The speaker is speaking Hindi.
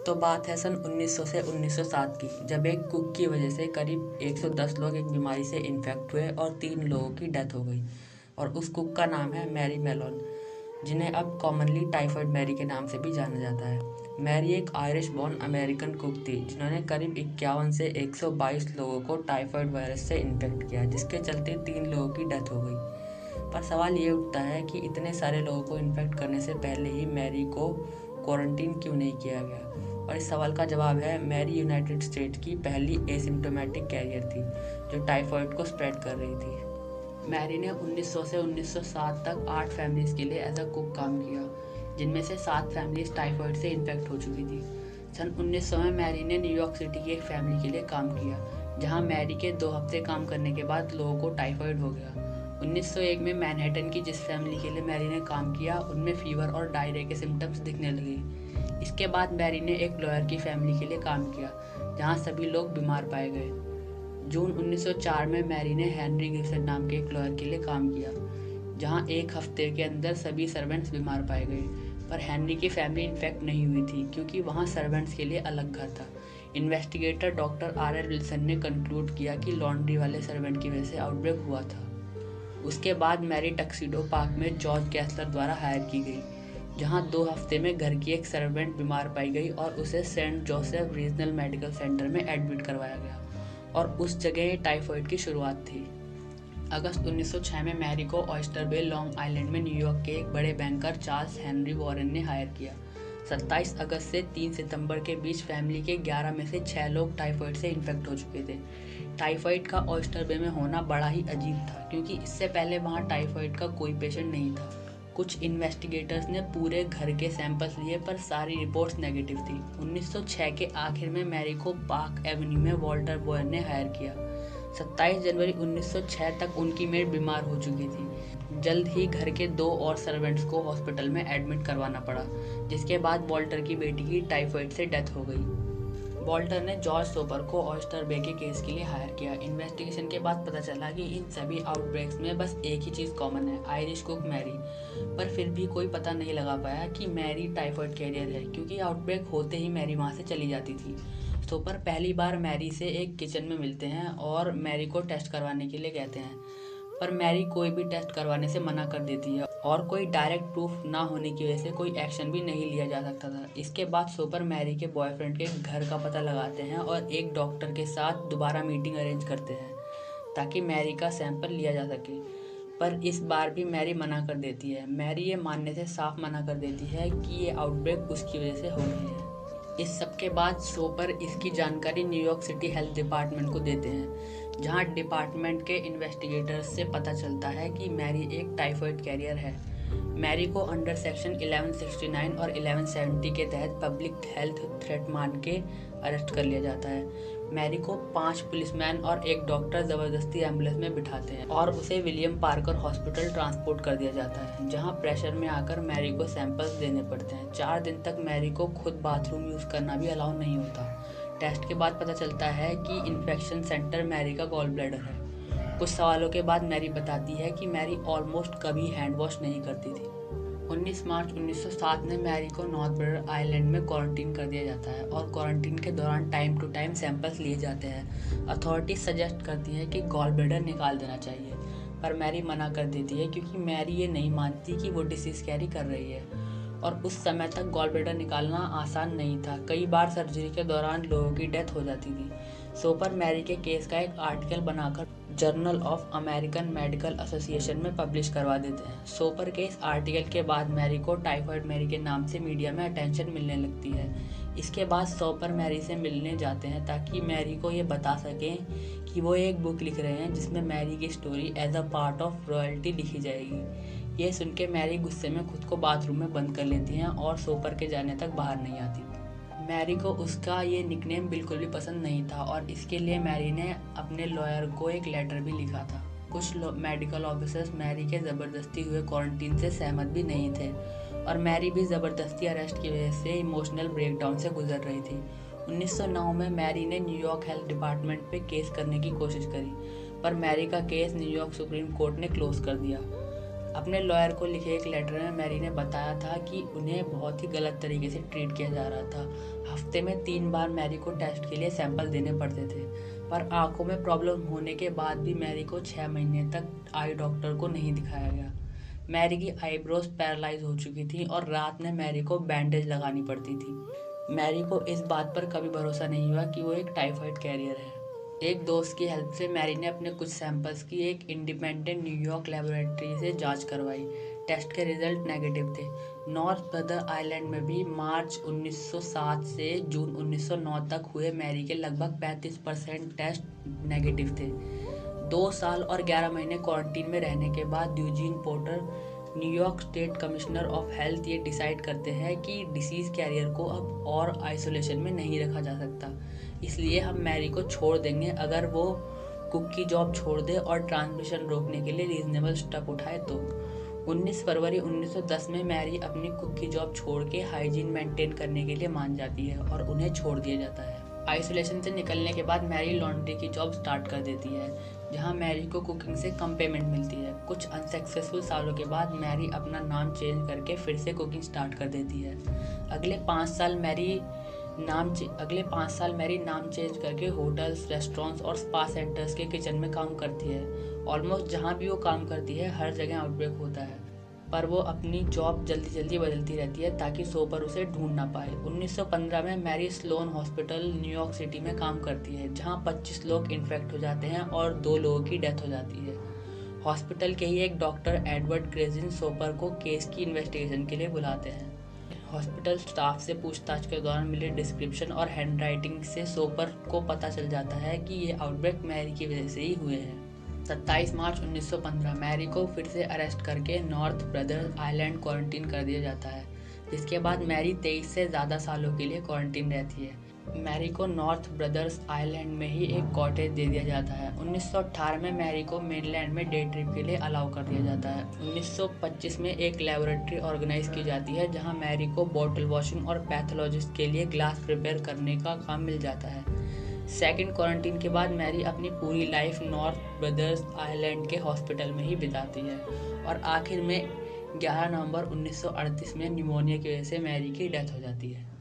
तो बात है सन 1900 से 1907 की, जब एक कुक की वजह से करीब 110 लोग एक बीमारी से इन्फेक्ट हुए और 3 लोगों की डेथ हो गई। और उस कुक का नाम है मैरी मेलोन, जिन्हें अब कॉमनली टाइफाइड मैरी के नाम से भी जाना जाता है। मैरी एक आयरिश बॉर्न अमेरिकन कुक थी, जिन्होंने करीब 51 से 122 लोगों को टाइफाइड वायरस से इन्फेक्ट किया, जिसके चलते 3 लोगों की डेथ हो गई। पर सवाल ये उठता है कि इतने सारे लोगों को इन्फेक्ट करने से पहले ही मैरी को क्वारंटीन क्यों नहीं किया गया। और इस सवाल का जवाब है, मैरी यूनाइटेड स्टेट्स की पहली एसिम्प्टोमेटिक कैरियर थी जो टाइफाइड को स्प्रेड कर रही थी। मैरी ने 1900 से 1907 तक 8 फैमिलीज के लिए एज अ कुक काम किया, जिनमें से 7 फैमिलीज टाइफाइड से इन्फेक्ट हो चुकी थी। सन 1900 में मैरी ने न्यूयॉर्क सिटी की एक फैमिली के लिए काम किया, जहां मैरी के 2 हफ्ते काम करने के बाद लोगों को टाइफाइड हो गया। 1901 में मैनहट्टन की जिस फैमिली के लिए मैरी ने काम किया, उनमें फीवर और डायरिया के सिम्टम्स दिखने लगे। इसके बाद मैरी ने एक लॉयर की फैमिली के लिए काम किया, जहां सभी लोग बीमार पाए गए। जून 1904 में मैरी ने हेनरी गिब्सन नाम के एक लॉयर के लिए काम किया, जहां 1 हफ्ते के अंदर सभी सर्वेंट्स बीमार पाए गए। पर हेनरी की फैमिली इन्फेक्ट नहीं हुई थी, क्योंकि वहां सर्वेंट्स के लिए अलग घर था। Investigator doctor R.L. विल्सन ने कंक्लूड किया कि लॉन्ड्री वाले सर्वेंट की वजह से आउटब्रेक हुआ था। उसके बाद मैरी टक्सीडो पार्क में जॉर्ज कैसलर द्वारा हायर की गई, जहां 2 हफ्ते में घर की एक सर्वेंट बीमार पाई गई और उसे Saint Joseph regional medical centre में एडमिट करवाया गया, और उस जगह टाइफाइड की शुरुआत थी। अगस्त 1906 में मैरी को ऑयस्टर बे, लॉन्ग आइलैंड में न्यूयॉर्क के एक बड़े बैंकर चार्ल्स हेनरी वॉरेन ने हायर किया। 27 अगस्त से 3 सितंबर के बीच फैमिली के 11 में से 6 लोग टाइफाइड से इन्फेक्ट हो चुके थे। टाइफाइड का ऑयस्टर बे में होना बड़ा ही अजीब था, क्योंकि इससे पहले वहाँ टाइफाइड का कोई पेशेंट नहीं था। कुछ इन्वेस्टिगेटर्स ने पूरे घर के सैंपल्स लिए, पर सारी रिपोर्ट्स नेगेटिव थी। 1906 के आखिर में मैरी को पार्क एवेन्यू में वॉल्टर बॉयर ने हायर किया। 27 जनवरी 1906 तक उनकी मेड बीमार हो चुकी थी। जल्द ही घर के 2 और सर्वेंट्स को हॉस्पिटल में एडमिट करवाना पड़ा, जिसके बाद वॉल्टर की बेटी की टाइफाइड से डेथ हो गई। वॉल्टर ने जॉर्ज सोपर को ऑयस्टर बे के केस के लिए हायर किया। इन्वेस्टिगेशन के बाद पता चला कि इन सभी आउटब्रेक्स में बस एक ही चीज़ कॉमन है, आयरिश कुक मैरी। पर फिर भी कोई पता नहीं लगा पाया कि मैरी टाइफाइड कैरियर है, क्योंकि आउटब्रेक होते ही मैरी वहाँ से चली जाती थी। सोपर पहली बार मैरी से एक किचन में मिलते हैं और मैरी को टेस्ट करवाने के लिए कहते हैं, पर मैरी कोई भी टेस्ट करवाने से मना कर देती है, और कोई डायरेक्ट प्रूफ ना होने की वजह से कोई एक्शन भी नहीं लिया जा सकता था। इसके बाद सोपर मैरी के बॉयफ्रेंड के घर का पता लगाते हैं और एक डॉक्टर के साथ दोबारा मीटिंग अरेंज करते हैं, ताकि मैरी का सैंपल लिया जा सके। पर इस बार भी मैरी मना कर देती है। मैरी ये मानने से साफ मना कर देती है कि ये आउटब्रेक उसकी वजह से हो गई है। इस सब के बाद सोपर इसकी जानकारी न्यूयॉर्क सिटी हेल्थ डिपार्टमेंट को देते हैं, जहां डिपार्टमेंट के इन्वेस्टिगेटर्स से पता चलता है कि मैरी एक टाइफाइड कैरियर है। मैरी को अंडर सेक्शन 1169 और 1170 के तहत पब्लिक हेल्थ थ्रेट मान के अरेस्ट कर लिया जाता है। मैरी को 5 पुलिसमैन और एक डॉक्टर ज़बरदस्ती एम्बुलेंस में बिठाते हैं और उसे विलियम पार्कर हॉस्पिटल ट्रांसपोर्ट कर दिया जाता है, जहां प्रेशर में आकर मैरी को सैंपल्स देने पड़ते हैं। 4 दिन तक मैरी को खुद बाथरूम यूज़ करना भी अलाउ नहीं होता। टेस्ट के बाद पता चलता है कि इन्फेक्शन सेंटर मैरी का गॉल ब्लैडर है। कुछ सवालों के बाद मैरी बताती है कि मैरी ऑलमोस्ट कभी हैंड वॉश नहीं करती थी। 19 मार्च 1907 में मैरी को नॉर्थ ब्रदर आइलैंड में क्वारंटीन कर दिया जाता है, और क्वारंटीन के दौरान टाइम टू टाइम सैंपल्स लिए जाते हैं। अथॉरिटी सजेस्ट करती है कि गॉल ब्लैडर निकाल देना चाहिए, पर मैरी मना कर देती है, क्योंकि मैरी ये नहीं मानती कि वो डिसीज़ कैरी कर रही है, और उस समय तक गॉल ब्लैडर निकालना आसान नहीं था। कई बार सर्जरी के दौरान लोगों की डेथ हो जाती थी। सोपर मैरी के केस का एक आर्टिकल बनाकर journal of American medical association में पब्लिश करवा देते हैं। सोपर के इस आर्टिकल के बाद मैरी को टाइफाइड मैरी के नाम से मीडिया में अटेंशन मिलने लगती है। इसके बाद सोपर मैरी से मिलने जाते हैं, ताकि मैरी को ये बता सकें कि वो एक बुक लिख रहे हैं, जिसमें मैरी की story as a part of royalty लिखी जाएगी। ये सुन के मैरी गुस्से में खुद को बाथरूम में बंद कर लेती हैं और सोपर के जाने तक बाहर नहीं आती। मैरी को उसका ये निकनेम बिल्कुल भी पसंद नहीं था, और इसके लिए मैरी ने अपने लॉयर को एक लेटर भी लिखा था। कुछ मेडिकल ऑफिसर्स मैरी के ज़बरदस्ती हुए क्वारंटीन से सहमत भी नहीं थे, और मैरी भी ज़बरदस्ती अरेस्ट की वजह से इमोशनल ब्रेकडाउन से गुजर रही थी। 1909 में मैरी ने न्यूयॉर्क हेल्थ डिपार्टमेंट पे केस करने की कोशिश करी, पर मैरी का केस न्यूयॉर्क सुप्रीम कोर्ट ने क्लोज कर दिया। अपने लॉयर को लिखे एक लेटर में मैरी ने बताया था कि उन्हें बहुत ही गलत तरीके से ट्रीट किया जा रहा था। हफ्ते में 3 बार मैरी को टेस्ट के लिए सैंपल देने पड़ते थे, पर आंखों में प्रॉब्लम होने के बाद भी मैरी को 6 महीने तक आई डॉक्टर को नहीं दिखाया गया। मैरी की आईब्रोज पैरालाइज हो चुकी थी और रात में मैरी को बैंडेज लगानी पड़ती थी। मैरी को इस बात पर कभी भरोसा नहीं हुआ कि वो एक टाइफाइड कैरियर है। एक दोस्त की हेल्प से मैरी ने अपने कुछ सैंपल्स की एक इंडिपेंडेंट न्यूयॉर्क लेबोरेटरी से जांच करवाई। टेस्ट के रिजल्ट नेगेटिव थे। नॉर्थ ब्रदर आइलैंड में भी मार्च 1907 से जून 1909 तक हुए मैरी के लगभग 35% टेस्ट नेगेटिव थे। 2 साल और 11 महीने क्वारंटीन में रहने के बाद Eugene porter, New York state commissioner of health, ये डिसाइड करते हैं कि डिसीज़ कैरियर को अब और आइसोलेशन में नहीं रखा जा सकता, इसलिए हम मैरी को छोड़ देंगे अगर वो कुक की जॉब छोड़ दे और ट्रांसमिशन रोकने के लिए रीजनेबल स्टेप उठाए तो। 19 फरवरी 1910 में मैरी अपनी कुक की जॉब छोड़ के हाइजीन मेंटेन करने के लिए मान जाती है और उन्हें छोड़ दिया जाता है। आइसोलेशन से निकलने के बाद मैरी लॉन्ड्री की जॉब स्टार्ट कर देती है, जहां मैरी को कुकिंग से कम पेमेंट मिलती है। कुछ अनसक्सेसफुल सालों के बाद मैरी अपना नाम चेंज करके फिर से कुकिंग स्टार्ट कर देती है। अगले 5 साल मैरी नाम चेंज करके होटल्स, रेस्टोरेंट्स और स्पा सेंटर्स के किचन में काम करती है। ऑलमोस्ट जहाँ भी वो काम करती है हर जगह आउटब्रेक होता है, पर वो अपनी जॉब जल्दी बदलती रहती है ताकि सोपर उसे ढूंढ ना पाए। 1915 में Mary Sloan hospital New York city में काम करती है, जहाँ 25 लोग इन्फेक्ट हो जाते हैं और 2 लोगों की डेथ हो जाती है। हॉस्पिटल के ही एक डॉक्टर एडवर्ड क्रेजिन सोपर को केस की इन्वेस्टिगेशन के लिए बुलाते हैं। हॉस्पिटल स्टाफ से पूछताछ के दौरान मिले डिस्क्रिप्शन और हैंडराइटिंग से सोपर को पता चल जाता है कि ये आउटब्रेक मैरी की वजह से ही हुए हैं। 27 मार्च 1915 मैरी को फिर से अरेस्ट करके नॉर्थ ब्रदर्स आइलैंड क्वारंटीन कर दिया जाता है, जिसके बाद मैरी 23 से ज़्यादा सालों के लिए क्वारंटीन रहती है। मैरी को नॉर्थ ब्रदर्स आइलैंड में ही एक कॉटेज दे दिया जाता है। 1918 में मैरी को मेनलैंड में डे ट्रिप के लिए अलाउ कर दिया जाता है। 1925 में एक लेबोरेटरी ऑर्गेनाइज की जाती है, जहां मैरी को बॉटल वॉशिंग और पैथोलॉजिस्ट के लिए ग्लास प्रिपेयर करने का काम मिल जाता है। सेकेंड क्वारंटीन के बाद मैरी अपनी पूरी लाइफ नॉर्थ ब्रदर्स आइलैंड के हॉस्पिटल में ही बिताती है और आखिर में 11 नवंबर 1938 में न्यूमोनिया की वजह से मैरी की डेथ हो जाती है।